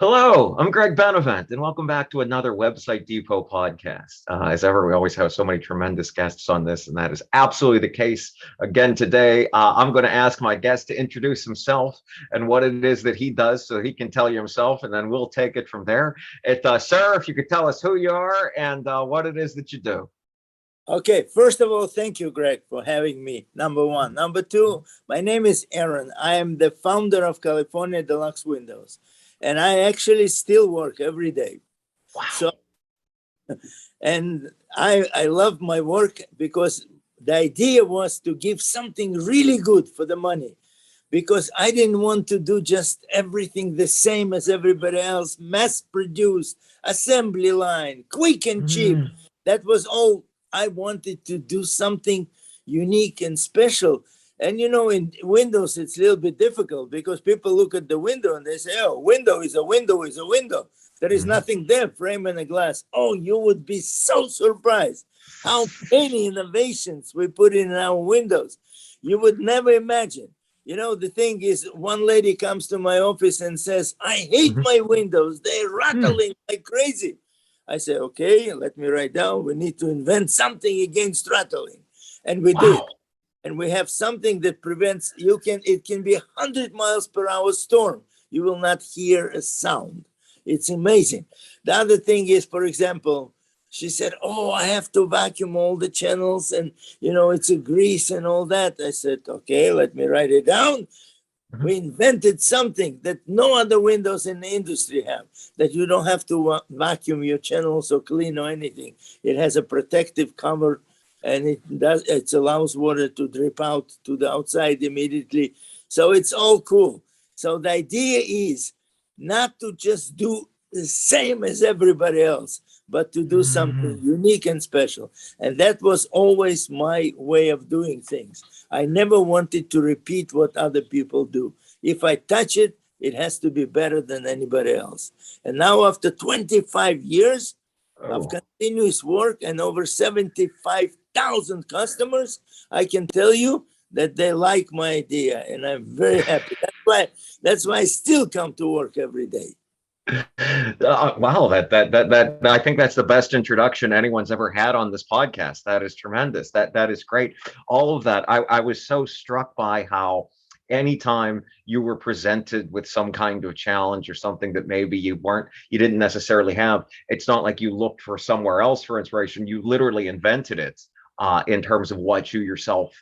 Hello, I'm Greg Benevent, and welcome back to another Website Depot podcast. As ever, we always have so many tremendous guests on this, and that is absolutely the case again today. I'm going to ask my guest to introduce himself and what it is that he does so he can tell you himself, and then we'll take it from there. Sir, if you could tell us who you are and what it is that you do. Okay, first of all, thank you, Greg, for having me. Number one. Number two, my name is Aaron. I am the founder of California Deluxe Windows, and I actually still work every day. Wow. So, and I love my work because the idea was to give something really good for the money, because I didn't want to do just everything the same as everybody else, mass produced, assembly line, quick and cheap. That was all. I wanted to do something unique and special. And you know, in Windows, it's a little bit difficult because people look at the window and they say, oh, window is a window is a window. There is nothing there, frame and a glass. Oh, you would be so surprised how many innovations we put in our windows. You would never imagine. You know, the thing is, one lady comes to my office and says, I hate my windows. They're rattling like crazy. I say, okay, let me write down. We need to invent something against rattling. And we did. And we have something that prevents, it can be 100 miles per hour storm. You will not hear a sound. It's amazing. The other thing is, for example, she said, oh, I have to vacuum all the channels and, you know, it's a grease and all that. I said, okay, let me write it down. We invented something that no other windows in the industry have, that you don't have to vacuum your channels or clean or anything. It has a protective cover and it allows water to drip out to the outside immediately. So it's all cool. So the idea is not to just do the same as everybody else, but to do something unique and special. And that was always my way of doing things. I never wanted to repeat what other people do. If I touch it, it has to be better than anybody else. And now after 25 years of continuous work and over 75,000 customers, I can tell you that they like my idea and I'm very happy. That's why I still come to work every day. Wow, that I think that's the best introduction anyone's ever had on this podcast. That is tremendous. That is great. All of that. I was so struck by how anytime you were presented with some kind of challenge or something that maybe you didn't necessarily have, it's not like you looked for somewhere else for inspiration. You literally invented it in terms of what you yourself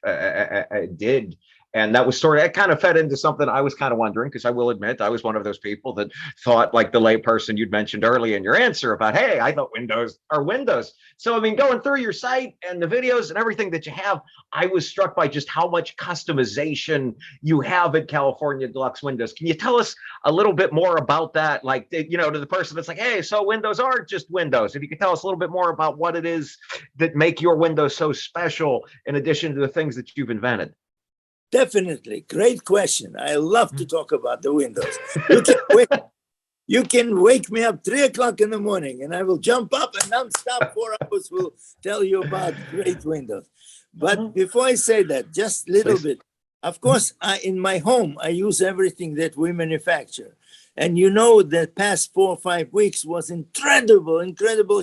did. And that was it kind of fed into something I was kind of wondering, because I will admit I was one of those people that thought, like the layperson you'd mentioned earlier in your answer about, hey, I thought windows are windows. So, I mean, going through your site and the videos and everything that you have, I was struck by just how much customization you have at California Deluxe Windows. Can you tell us a little bit more about that? Like, you know, to the person that's like, hey, so windows aren't just windows. If you could tell us a little bit more about what it is that make your windows so special, in addition to the things that you've invented. Definitely. Great question. I love to talk about the windows. You can wake me up 3 o'clock in the morning and I will jump up and nonstop 4 hours will tell you about great windows. But before I say that, just a little bit. Of course, in my home, I use everything that we manufacture. And you know, the past 4 or 5 weeks was incredible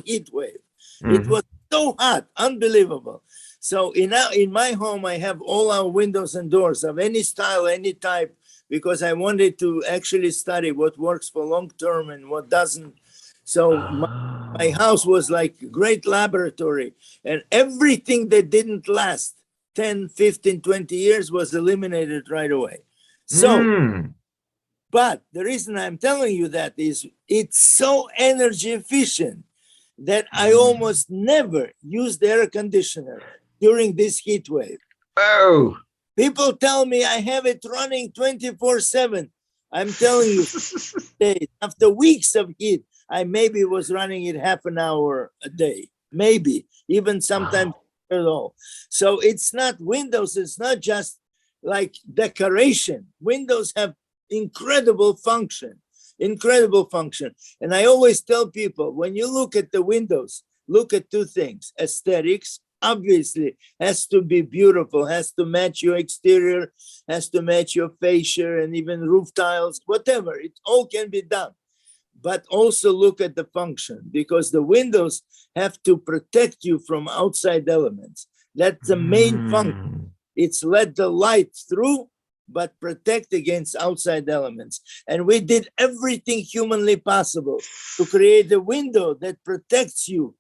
heat wave. It was so hot, unbelievable. So in my home, I have all our windows and doors of any style, any type, because I wanted to actually study what works for long term and what doesn't. So my house was like a great laboratory, and everything that didn't last 10, 15, 20 years was eliminated right away. So, but the reason I'm telling you that is it's so energy efficient that I almost never use the air conditioner during this heat wave. Oh, people tell me I have it running 24/7. I'm telling you, after weeks of heat, I maybe was running it half an hour a day, maybe even sometimes at all. So it's not Windows. It's not just like decoration. Windows have incredible function. And I always tell people, when you look at the windows, look at two things: aesthetics, obviously has to be beautiful, has to match your exterior, has to match your fascia and even roof tiles, whatever. It all can be done. but also look at the function, because the windows have to protect you from outside elements. That's the main function. It's let the light through, but protect against outside elements. And we did everything humanly possible to create a window that protects you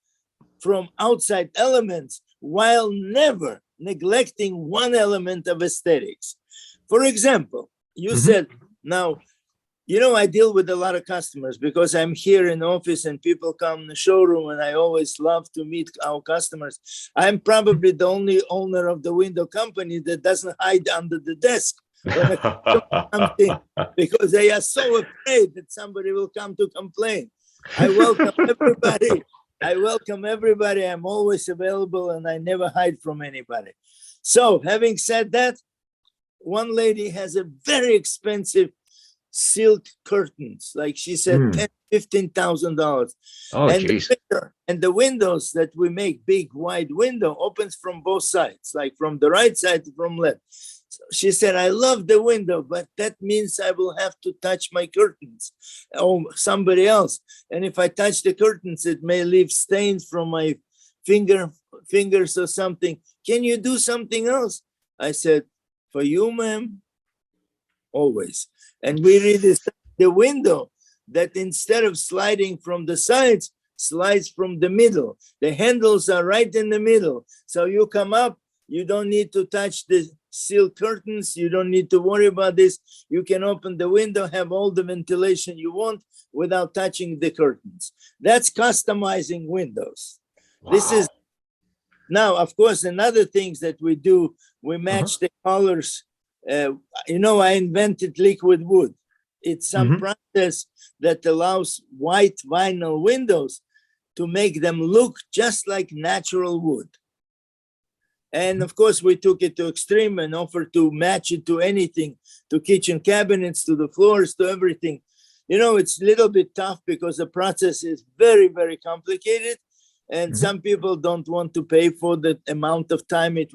from outside elements while never neglecting one element of aesthetics. For example, you said, now, you know, I deal with a lot of customers because I'm here in office and people come in the showroom, and I always love to meet our customers. I'm probably the only owner of the window company that doesn't hide under the desk when a customer comes in, because they are so afraid that somebody will come to complain. I welcome everybody. I welcome everybody. I'm always available and I never hide from anybody. So having said that, one lady has a very expensive silk curtains, like she said, $10,000-$15,000. Oh, geez. And the windows that we make, big wide window, opens from both sides, like from the right side, from left. So she said, I love the window, but that means I will have to touch my curtains or somebody else. And if I touch the curtains, it may leave stains from my fingers or something. Can you do something else? I said, for you, ma'am, always. And we redesigned the window that instead of sliding from the sides, slides from the middle. The handles are right in the middle. So you come up, you don't need to touch the silk curtains. You don't need to worry about this. You can open the window, have all the ventilation you want without touching the curtains. That's customizing windows. Wow. This is now, of course, another things that we do, we match the colors. You know, I invented liquid wood. It's some process that allows white vinyl windows to make them look just like natural wood. And of course, we took it to extreme and offered to match it to anything, to kitchen cabinets, to the floors, to everything. You know, it's a little bit tough because the process is very, very complicated. And some people don't want to pay for the amount of time it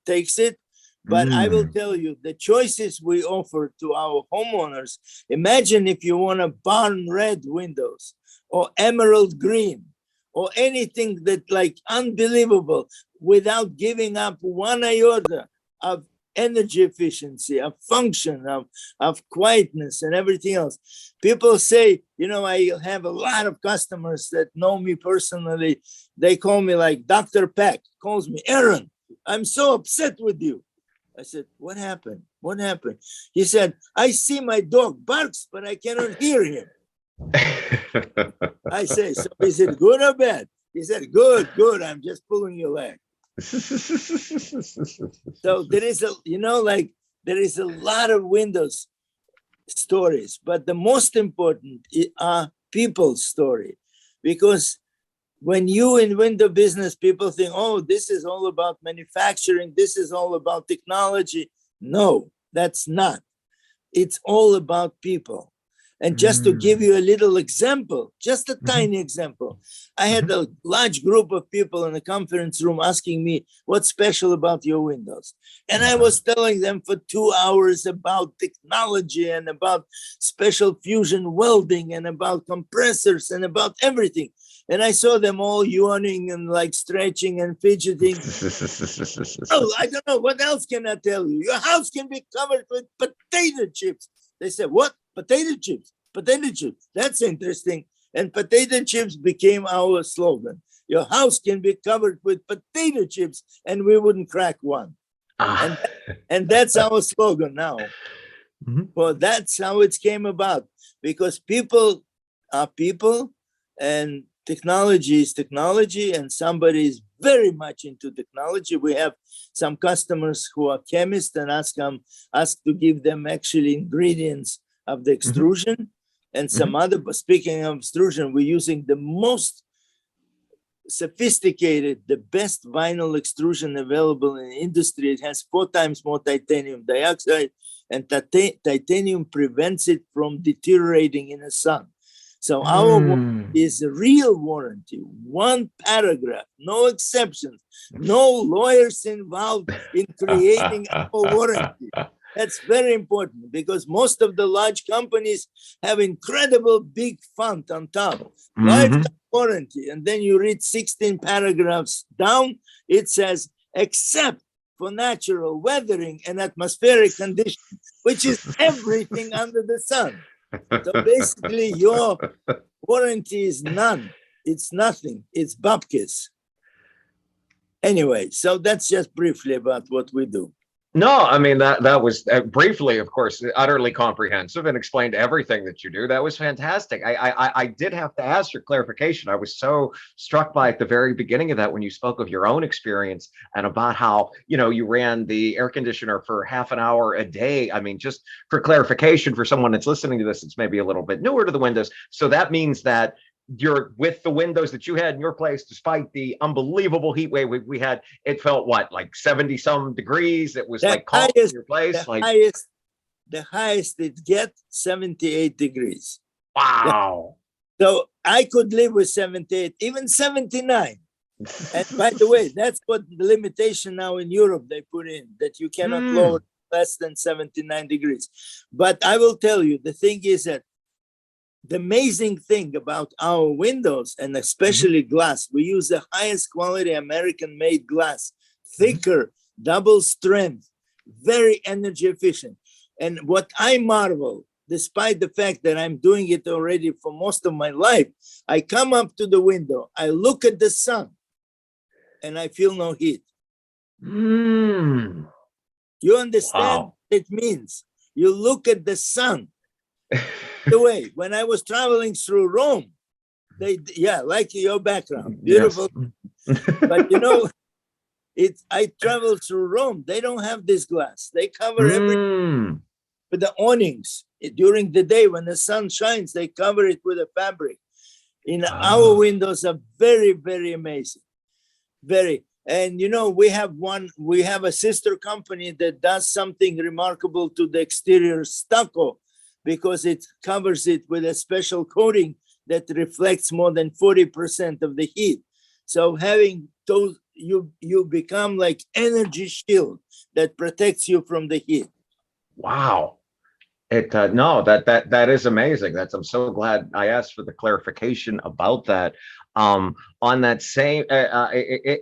takes it. But I will tell you, the choices we offer to our homeowners, imagine if you want a barn red windows or emerald green or anything that like unbelievable without giving up one iota of energy efficiency, of function, of quietness and everything else. People say, you know, I have a lot of customers that know me personally. They call me like Dr. Peck calls me, Aaron, I'm so upset with you. I said, what happened? What happened? He said, I see my dog barks, but I cannot hear him. I say, so is it good or bad? He said, good, good. I'm just pulling your leg. So there is a, you know, like there is a lot of windows stories, but the most important are people's story, because when you in window business, people think, oh, this is all about manufacturing. This is all about technology. No, that's not. It's all about people. And just to give you a little example, just a tiny example, I had a large group of people in the conference room asking me, what's special about your windows? And I was telling them for 2 hours about technology and about special fusion welding and about compressors and about everything. And I saw them all yawning and like stretching and fidgeting. Oh, I don't know. What else can I tell you? Your house can be covered with potato chips. They said, what? Potato chips, potato chips. That's interesting. And potato chips became our slogan. Your house can be covered with potato chips and we wouldn't crack one. And that's our slogan now. Well, that's how it came about, because people are people and technology is technology, and somebody is very much into technology. We have some customers who are chemists and ask to give them actually ingredients of the extrusion and some other, but speaking of extrusion, we're using the most sophisticated, the best vinyl extrusion available in the industry. It has 4 times more titanium dioxide, and titanium prevents it from deteriorating in the sun. So our warranty is a real warranty, 1 paragraph, no exceptions, no lawyers involved in creating our warranty. That's very important because most of the large companies have incredible big font on top, lifetime warranty. And then you read 16 paragraphs down, it says, except for natural weathering and atmospheric conditions, which is everything under the sun. So basically, your warranty is none. It's nothing. It's babkis. Anyway, so that's just briefly about what we do. No, I mean, that was briefly, of course, utterly comprehensive and explained everything that you do. That was fantastic. I did have to ask for clarification. I was so struck by at the very beginning of that when you spoke of your own experience and about how, you know, you ran the air conditioner for half an hour a day. I mean, just for clarification for someone that's listening to this, it's maybe a little bit newer to the windows. So that means that you're with the windows that you had in your place, despite the unbelievable heat wave we had, it felt what, like 70 some degrees. It was The like cold in your place. The highest it gets 78 degrees. Wow. So I could live with 78, even 79. And by the way, that's what the limitation now in Europe they put in, that you cannot lower less than 79 degrees. But I will tell you, the thing is that the amazing thing about our windows, and especially glass, we use the highest quality American-made glass, thicker, double strength, very energy efficient. And what I marvel, despite the fact that I'm doing it already for most of my life, I come up to the window, I look at the sun, and I feel no heat. You understand what it means? You look at the sun. The way when I was traveling through Rome, like your background, beautiful. Yes. But you know, I traveled through Rome. They don't have this glass. They cover everything with the awnings. During the day when the sun shines, they cover it with a fabric. Our windows are very, very amazing. Very. And you know, we have a sister company that does something remarkable to the exterior stucco, because it covers it with a special coating that reflects more than 40% of the heat. So having those, you become like energy shield that protects you from the heat. Wow. No, that is amazing. I'm so glad I asked for the clarification about that. On that same,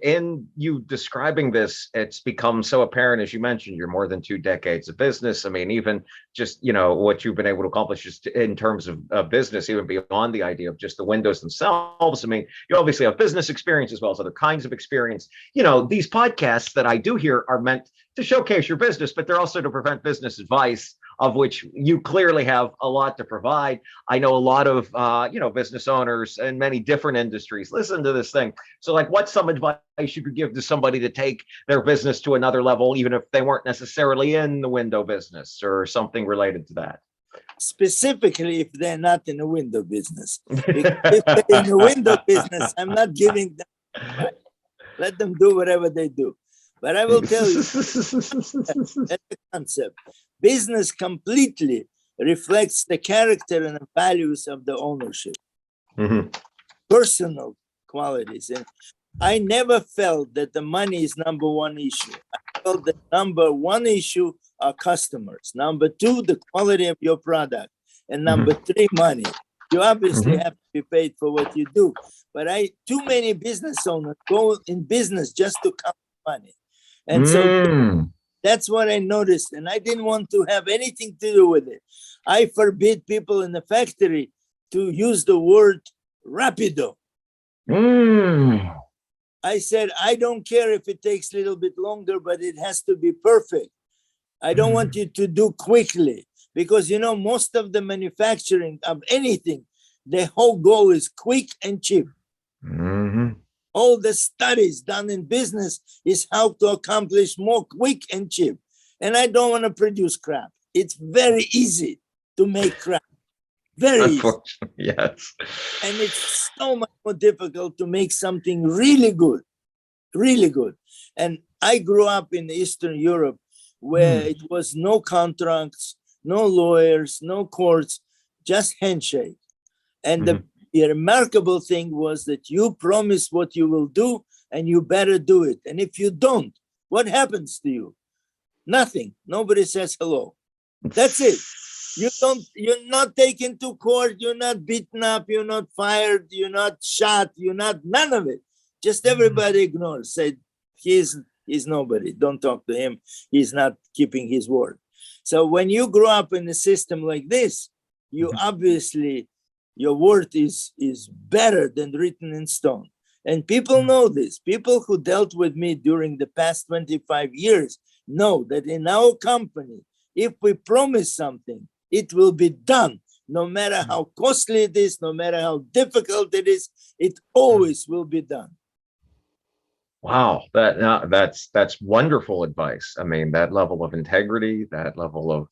in you describing this, it's become so apparent, as you mentioned, you're more than 2 decades of business. I mean, even just, you know, what you've been able to accomplish just in terms of business, even beyond the idea of just the windows themselves. I mean, you obviously have business experience as well as other kinds of experience. You know, these podcasts that I do here are meant to showcase your business, but they're also to prevent business advice, of which you clearly have a lot to provide. I know a lot of, business owners in many different industries listen to this thing. So like, what's some advice you could give to somebody to take their business to another level, even if they weren't necessarily in the window business or something related to that? Specifically, if they're not in the window business. If they're in the window business, I'm not giving them advice. Let them do whatever they do. But I will tell you, that's the concept. Business completely reflects the character and the values of the ownership, personal qualities. And I never felt that the money is number one issue. I felt that number one issue are customers. Number two, the quality of your product. And number three, money. You obviously have to be paid for what you do. But too many business owners go in business just to count money. And so that's what I noticed. And I didn't want to have anything to do with it. I forbid people in the factory to use the word rapido. I said, I don't care if it takes a little bit longer, but it has to be perfect. I don't want you to do quickly, because, you know, most of the manufacturing of anything, the whole goal is quick and cheap. All the studies done in business is how to accomplish more quick and cheap. And I don't want to produce crap. It's very easy to make crap. Very easy. Yes. And it's so much more difficult to make something really good. Really good. And I grew up in Eastern Europe, where it was no contracts, no lawyers, no courts, just handshake. And the remarkable thing was that you promise what you will do, and you better do it. And if you don't, what happens to you? Nothing. Nobody says hello. That's it. You're not taken to court. You're not beaten up. You're not fired. You're not shot. You're not, none of it. Just everybody ignores, said, he's nobody. Don't talk to him. He's not keeping his word. So when you grow up in a system like this, you obviously, your word is better than written in stone. And people know this. People who dealt with me during the past 25 years know that in our company, if we promise something, it will be done. No matter how costly it is, no matter how difficult it is, it always will be done. Wow, that's wonderful advice. I mean, that level of integrity, that level of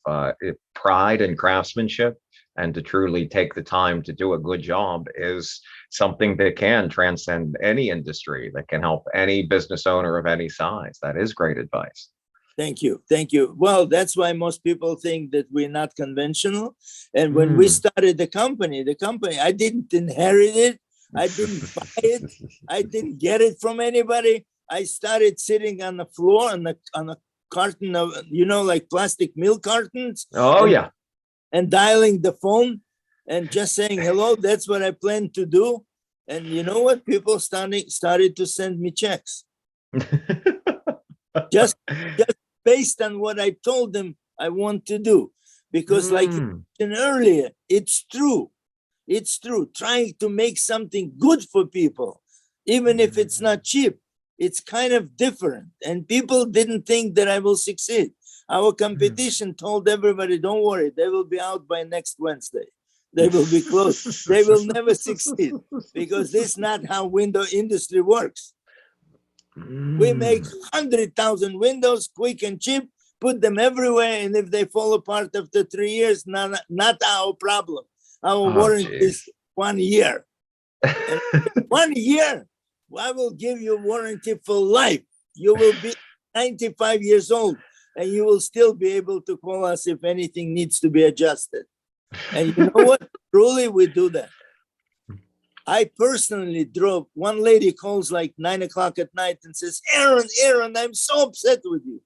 pride and craftsmanship, and to truly take the time to do a good job is something that can transcend any industry, that can help any business owner of any size. That is great advice. Thank you. Thank you. Well, that's why most people think that we're not conventional. And when we started the company, I didn't inherit it. I didn't buy it. I didn't get it from anybody. I started sitting on the floor on a carton of, like plastic milk cartons. Oh, yeah. And dialing the phone and just saying hello. That's what I plan to do. And you know what? People started to send me checks. just based on what I told them I want to do. Because like you mentioned earlier, it's true. It's true. Trying to make something good for people, even if it's not cheap, it's kind of different. And people didn't think that I will succeed. Our competition told everybody, don't worry, they will be out by next Wednesday. They will be closed. They will never succeed because this is not how window industry works. We make 100,000 windows quick and cheap, put them everywhere. And if they fall apart after 3 years, not our problem. Our warranty is 1 year. And 1 year, I will give you warranty for life. You will be 95 years old and you will still be able to call us if anything needs to be adjusted. And you know what? Truly, we do that. I personally drove. One lady calls like 9 o'clock at night and says, Aaron, I'm so upset with you.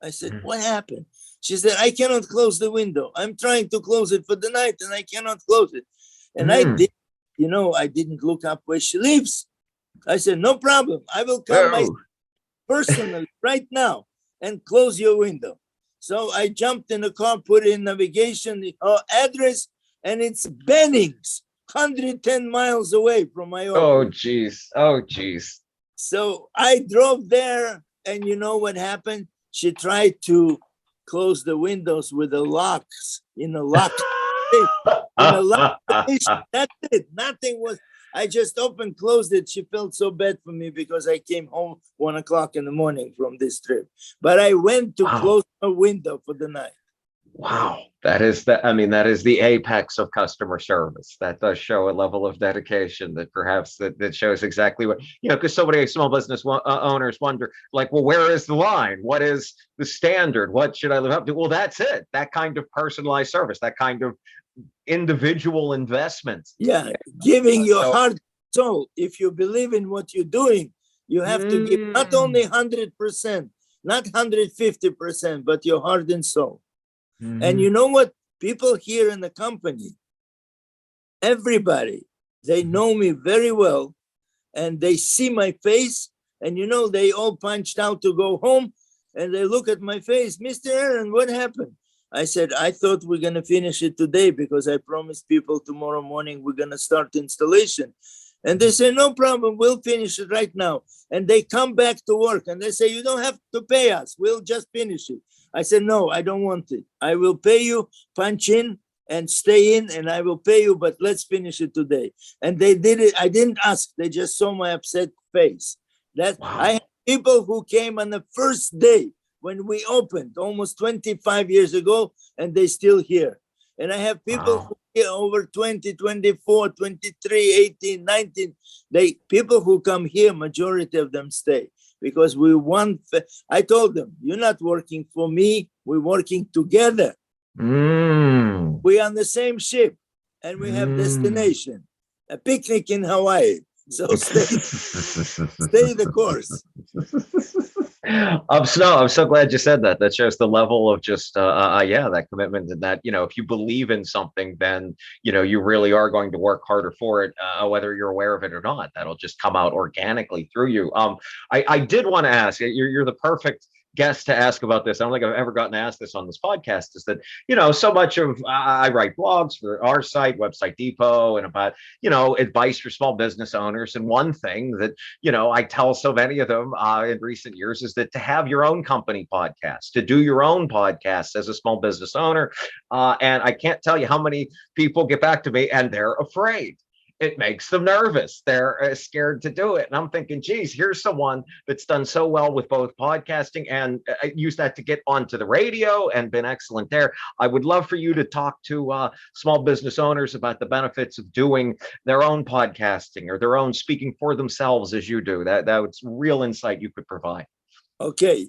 I said, what happened? She said, I cannot close the window. I'm trying to close it for the night and I cannot close it. And I did, I didn't look up where she lives. I said, no problem. I will come myself personally right now and close your window. So I jumped in the car, put in navigation, the address, and it's Bennings, 110 miles away from my office. Oh, geez. So I drove there, and you know what happened? She tried to close the windows with the locks in a lock. That's it. Nothing was. I just opened, closed it. She felt so bad for me because I came home 1 o'clock in the morning from this trip. But I went to close the window for the night. Wow. That is the apex of customer service. That does show a level of dedication that perhaps that shows exactly what, because so many small business owners wonder, like, well, where is the line? What is the standard? What should I live up to? Well, that's it. That kind of personalized service, that kind of individual investment. Yeah, giving your heart and soul. If you believe in what you're doing, you have to give not only 100%, not 150%, but your heart and soul. And you know what? People here in the company, everybody, they know me very well and they see my face and, they all punched out to go home and they look at my face. Mr. Aaron, what happened? I said, I thought we're going to finish it today because I promised people tomorrow morning we're going to start installation. And they say, no problem, we'll finish it right now. And they come back to work and they say, you don't have to pay us. We'll just finish it. I said, no, I don't want it. I will pay you, punch in and stay in, and I will pay you, but let's finish it today. And they did it. I didn't ask. They just saw my upset face. I had people who came on the first day when we opened almost 25 years ago, and they still here. And I have people who here over 20, 24, 23, 18, 19. People who come here, majority of them stay. Because we want, I told them, you're not working for me, we're working together. We're on the same ship and we have destination, a picnic in Hawaii. So stay the course. I'm so glad you said that. That shows the level of just yeah, that commitment, and that, if you believe in something, then you really are going to work harder for it, whether you're aware of it or not. That'll just come out organically through you. I did want to ask, you're the perfect guest to ask about this. I don't think I've ever gotten asked this on this podcast. Is that so much of I write blogs for our site, Website Depot, and about advice for small business owners. And one thing that I tell so many of them in recent years is that to have your own company podcast, to do your own podcast as a small business owner. And I can't tell you how many people get back to me and they're afraid. It makes them nervous. They're scared to do it. And I'm thinking, geez, here's someone that's done so well with both podcasting and used that to get onto the radio and been excellent there. I would love for you to talk to small business owners about the benefits of doing their own podcasting or their own speaking for themselves as you do. That's real insight you could provide. Okay,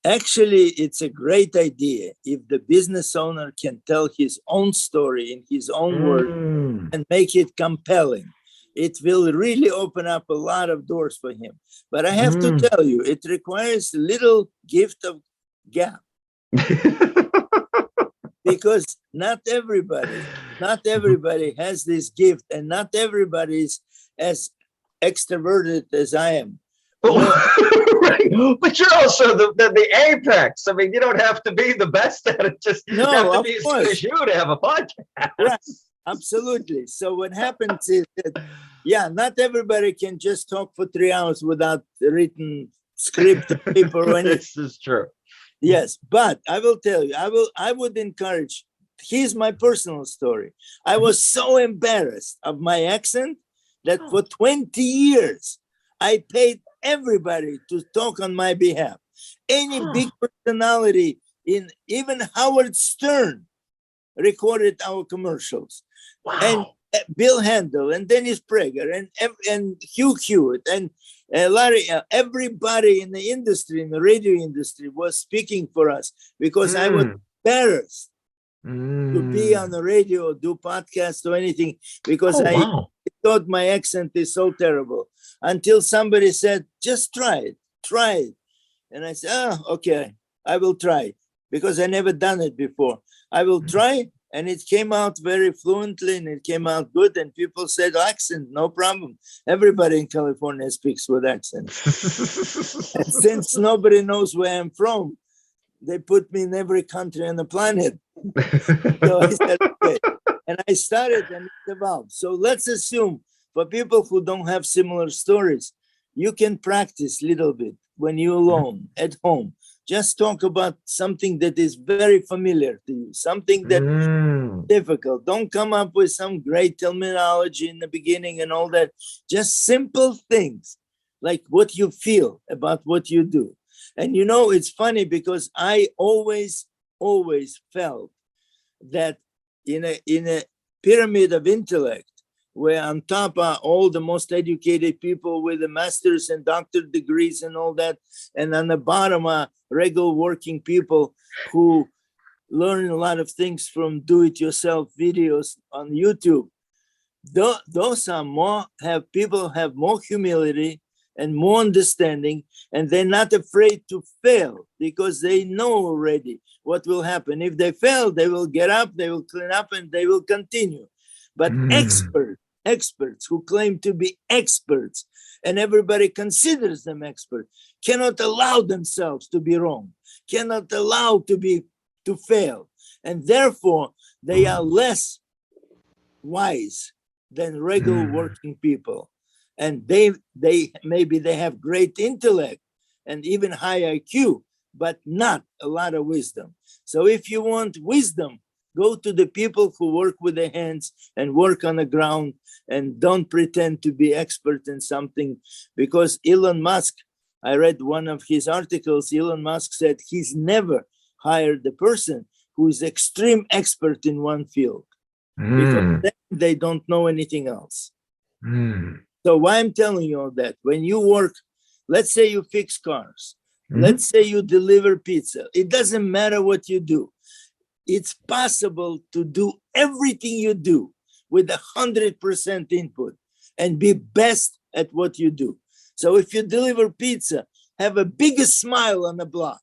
actually, it's a great idea if the business owner can tell his own story in his own words and make it compelling. It will really open up a lot of doors for him. But I have to tell you, it requires a little gift of gab. Because not everybody has this gift, and not everybody is as extroverted as I am. Right. But you're also the apex. I mean, you don't have to be the best at it. Just you have to be as good as you to have a podcast. Right. Absolutely. So what happens is that, not everybody can just talk for 3 hours without written script paper or anything. This is true. Yes, but I will tell you, I would encourage. Here's my personal story. I was so embarrassed of my accent that for 20 years I paid everybody to talk on my behalf. Any big personality, in even Howard Stern recorded our commercials. Wow. And Bill Handel and Dennis Prager and Hugh Hewitt and Larry, everybody in the industry, in the radio industry, was speaking for us because I was embarrassed to be on the radio or do podcasts or anything because I thought my accent is so terrible. Until somebody said, just try it. And I said, okay, I will try because I never done it before. I will try. And it came out very fluently and it came out good. And people said, accent, no problem. Everybody in California speaks with accent. And since nobody knows where I'm from, they put me in every country on the planet. So I said, okay. And I started and it evolved. So let's assume for people who don't have similar stories, you can practice a little bit when you're alone at home. Just talk about something that is very familiar to you, something that is difficult. Don't come up with some great terminology in the beginning and all that. Just simple things like what you feel about what you do. And it's funny because I always felt that in a pyramid of intellect, where on top are all the most educated people with the master's and doctorate degrees and all that, and on the bottom are regular working people who learn a lot of things from do-it-yourself videos on YouTube. Those are people have more humility and more understanding, and they're not afraid to fail because they know already what will happen. If they fail, they will get up, they will clean up, and they will continue. But experts who claim to be experts, and everybody considers them experts, cannot allow themselves to be wrong, cannot allow to fail. And therefore, they are less wise than regular working people. And they have great intellect and even high IQ, but not a lot of wisdom. So if you want wisdom, go to the people who work with their hands and work on the ground and don't pretend to be expert in something. Because Elon Musk, I read one of his articles, Elon Musk said he's never hired a person who is extreme expert in one field because then they don't know anything else. So why I'm telling you all that, when you work, let's say you fix cars, let's say you deliver pizza, it doesn't matter what you do. It's possible to do everything you do with 100% input and be best at what you do. So if you deliver pizza, have a biggest smile on the block.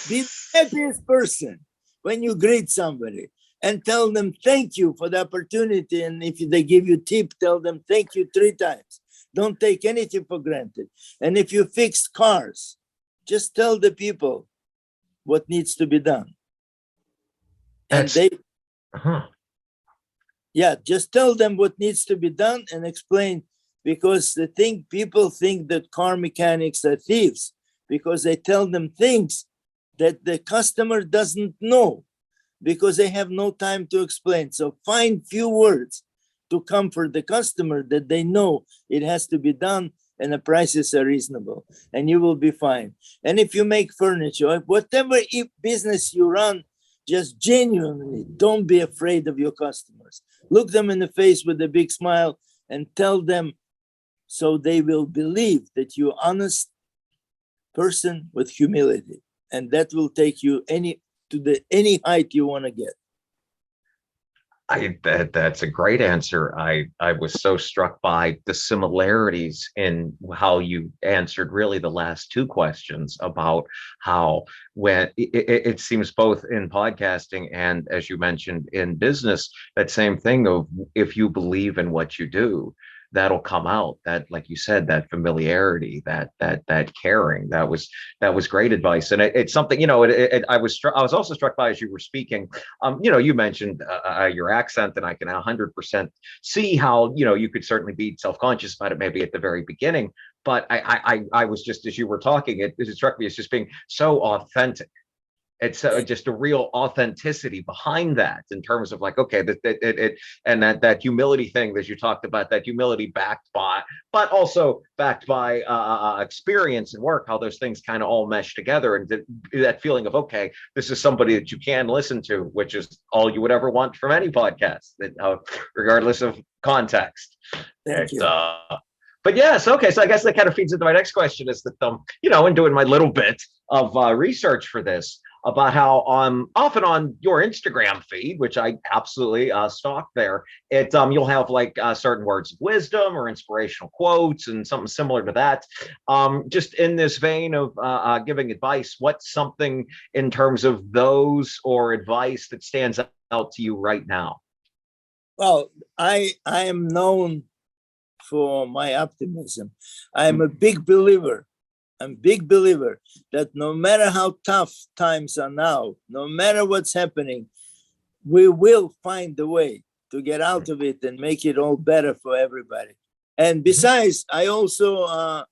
Be the happiest person when you greet somebody and tell them thank you for the opportunity. And if they give you tip, tell them thank you 3 times. Don't take anything for granted. And if you fix cars, just tell the people what needs to be done. And just tell them what needs to be done and explain, because people think that car mechanics are thieves because they tell them things that the customer doesn't know because they have no time to explain. So find few words to comfort the customer that they know it has to be done and the prices are reasonable, and you will be fine. And if you make furniture, whatever business you run, just genuinely don't be afraid of your customers. Look them in the face with a big smile and tell them, so they will believe that you're honest person with humility, and that will take you any height you want to get. That's a great answer. I was so struck by the similarities in how you answered really the last 2 questions about how when it seems both in podcasting and, as you mentioned, in business, that same thing of if you believe in what you do, that'll come out. That, like you said, that familiarity, that caring, that was great advice. And it's something, I was also struck by as you were speaking, you mentioned your accent, and I can 100% see how, you could certainly be self-conscious about it maybe at the very beginning, but I was just, as you were talking, it struck me as just being so authentic. It's just a real authenticity behind that, in terms of like, okay, and that humility thing that you talked about, that humility backed by, but also backed by experience and work, how those things kind of all mesh together, and that feeling of, okay, this is somebody that you can listen to, which is all you would ever want from any podcast, regardless of context. Thank you. But yes, okay. So I guess that kind of feeds into my next question, is that, in doing my little bit of research for this, about how often on your Instagram feed, which I absolutely stalk there, you'll have like certain words of wisdom or inspirational quotes and something similar to that. Just in this vein of giving advice, what's something in terms of those or advice that stands out to you right now? Well, I am known for my optimism. I'm a big believer that no matter how tough times are now, no matter what's happening, we will find a way to get out of it and make it all better for everybody. And besides, I also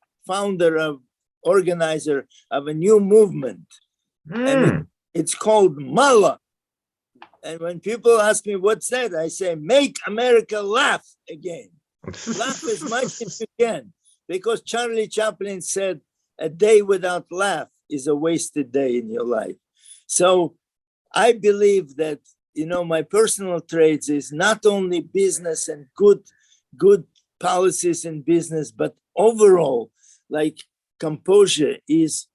organizer of a new movement, and it's called Mala. And when people ask me what's that, I say, make America laugh again. Laugh as much as you can, because Charlie Chaplin said, a day without laugh is a wasted day in your life. So I believe that, my personal traits is not only business and good policies in business, but overall, like composure is,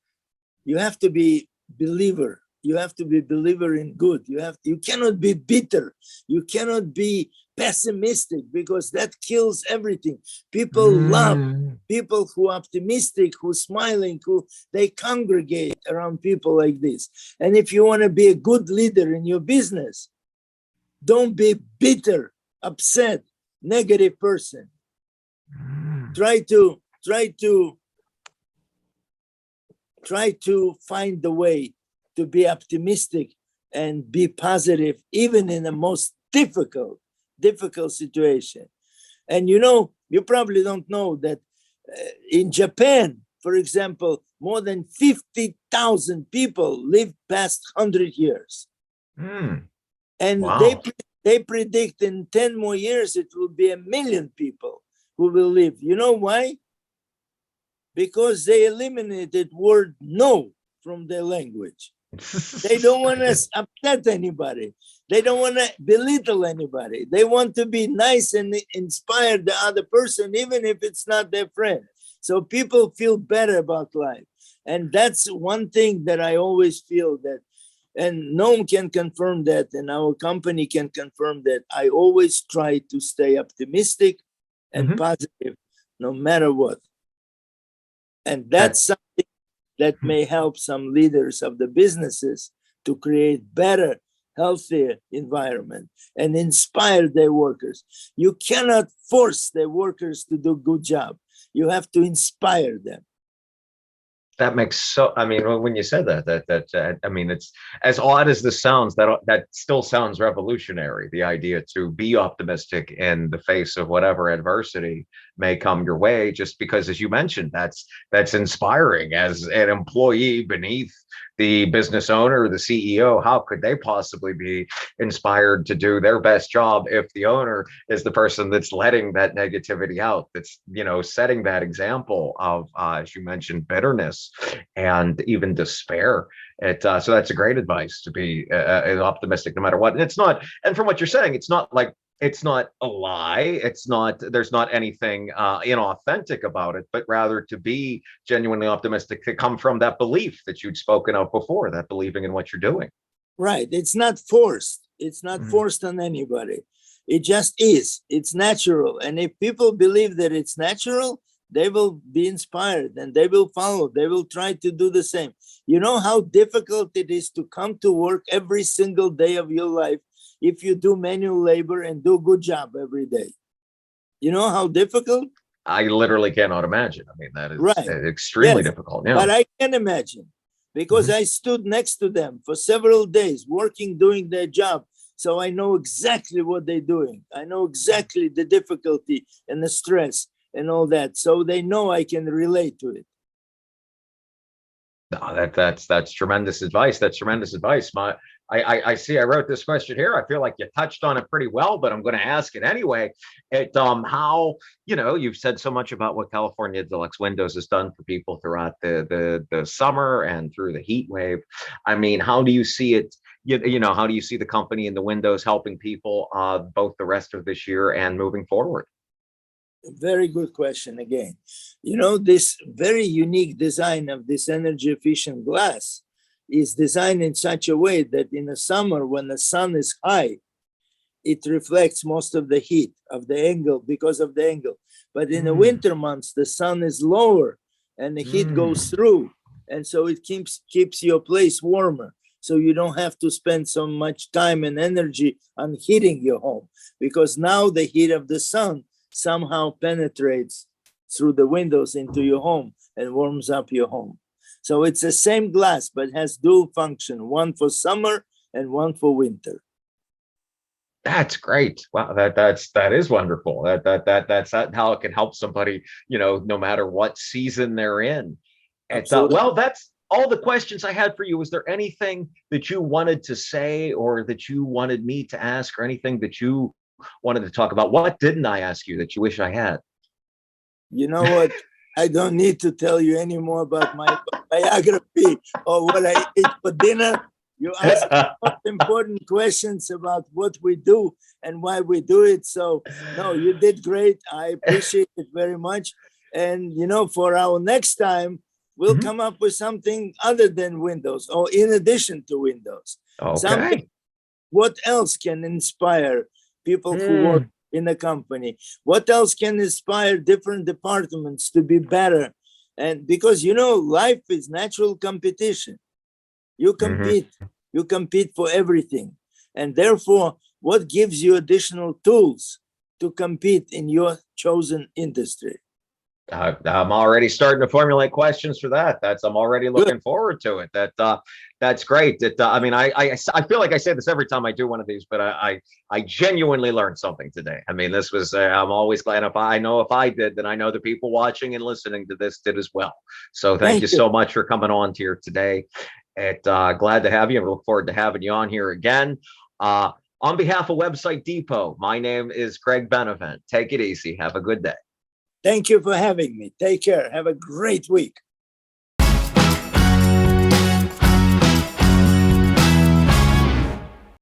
you have to be believer. You have to be believer in good. You cannot be bitter. You cannot be pessimistic, because that kills everything. People love people who are optimistic, who are smiling, who they congregate around people like this. And if you want to be a good leader in your business, don't be bitter, upset, negative person. Try to find the way to be optimistic and be positive, even in the most difficult situation. And you probably don't know that in Japan, for example, more than 50,000 people live past 100 years. And wow. They predict in 10 more years it will be 1 million people who will live. You know why? Because they eliminated word no from their language. They don't want to upset anybody. They don't want to belittle anybody. They want to be nice and inspire the other person, even if it's not their friend. So people feel better about life. And that's one thing that I always feel that, and Noam can confirm that, and our company can confirm that, I always try to stay optimistic and positive no matter what. And that's something that may help some leaders of the businesses to create better, healthier environment and inspire their workers. You cannot force the workers to do a good job. You have to inspire them. That makes so, I mean, when you said that, I mean, it's as odd as this sounds, that still sounds revolutionary. The idea to be optimistic in the face of whatever adversity may come your way, just because, as you mentioned, that's inspiring. As an employee beneath the business owner, the CEO, how could they possibly be inspired to do their best job if the owner is the person that's letting that negativity out, that's, you know, setting that example of, as you mentioned, bitterness and even despair. So that's a great advice, to be optimistic no matter what. And it's not, and from what you're saying, it's not like, it's not a lie. It's not, there's not anything inauthentic about it, but rather to be genuinely optimistic, to come from that belief that you'd spoken of before, that believing in what you're doing. Right. It's not forced. It's not forced on anybody. It just is. It's natural. And if people believe that it's natural, they will be inspired and they will follow. They will try to do the same. You know how difficult it is to come to work every single day of your life if you do manual labor and do a good job every day. You know how difficult? I literally cannot imagine. I mean, that is right. extremely difficult. Yeah. But I can imagine, because I stood next to them for several days working, doing their job. So I know exactly what they're doing. I know exactly the difficulty and the stress and all that. So they know I can relate to it. No, that's tremendous advice. That's tremendous advice. I see. I wrote this question here. I feel like you touched on it pretty well, but I'm going to ask it anyway. How, you know, you've said so much about what California Deluxe Windows has done for people throughout the summer and through the heat wave. I mean, how do you see it? You know, how do you see the company and the windows helping people both the rest of this year and moving forward? Very good question again. You know, this very unique design of this energy efficient glass is designed in such a way that in the summer, when the sun is high, it reflects most of the heat of the angle because of the angle. But in the winter months, the sun is lower and the heat goes through. And so it keeps your place warmer. So you don't have to spend so much time and energy on heating your home, because now the heat of the sun somehow penetrates through the windows into your home and warms up your home. So it's the same glass, but has dual function, one for summer and one for winter. That's great. Wow, that is wonderful. That's how it can help somebody, you know, no matter what season they're in. Well, that's all the questions I had for you. Was there anything that you wanted to say, or that you wanted me to ask, or anything that you wanted to talk about? What didn't I ask you that you wish I had? You know what? I don't need to tell you any more about my biography or what I ate for dinner. You asked important questions about what we do and why we do it. So, no, you did great. I appreciate it very much. And, you know, for our next time, we'll come up with something other than Windows, or in addition to Windows. Okay. What else can inspire people who work in a company? What else can inspire different departments to be better? And because, you know, life is natural competition. You compete for everything. And therefore, what gives you additional tools to compete in your chosen industry? I'm already starting to formulate questions for that. I'm already looking forward to it. That's great. I mean, I feel like I say this every time I do one of these, but I genuinely learned something today. I mean, this was, I'm always glad if I did, then I know the people watching and listening to this did as well. So thank you so much for coming on here today. Glad to have you. I look forward to having you on here again. On behalf of Website Depot, my name is Greg Benevent. Take it easy. Have a good day. Thank you for having me. Take care. Have a great week.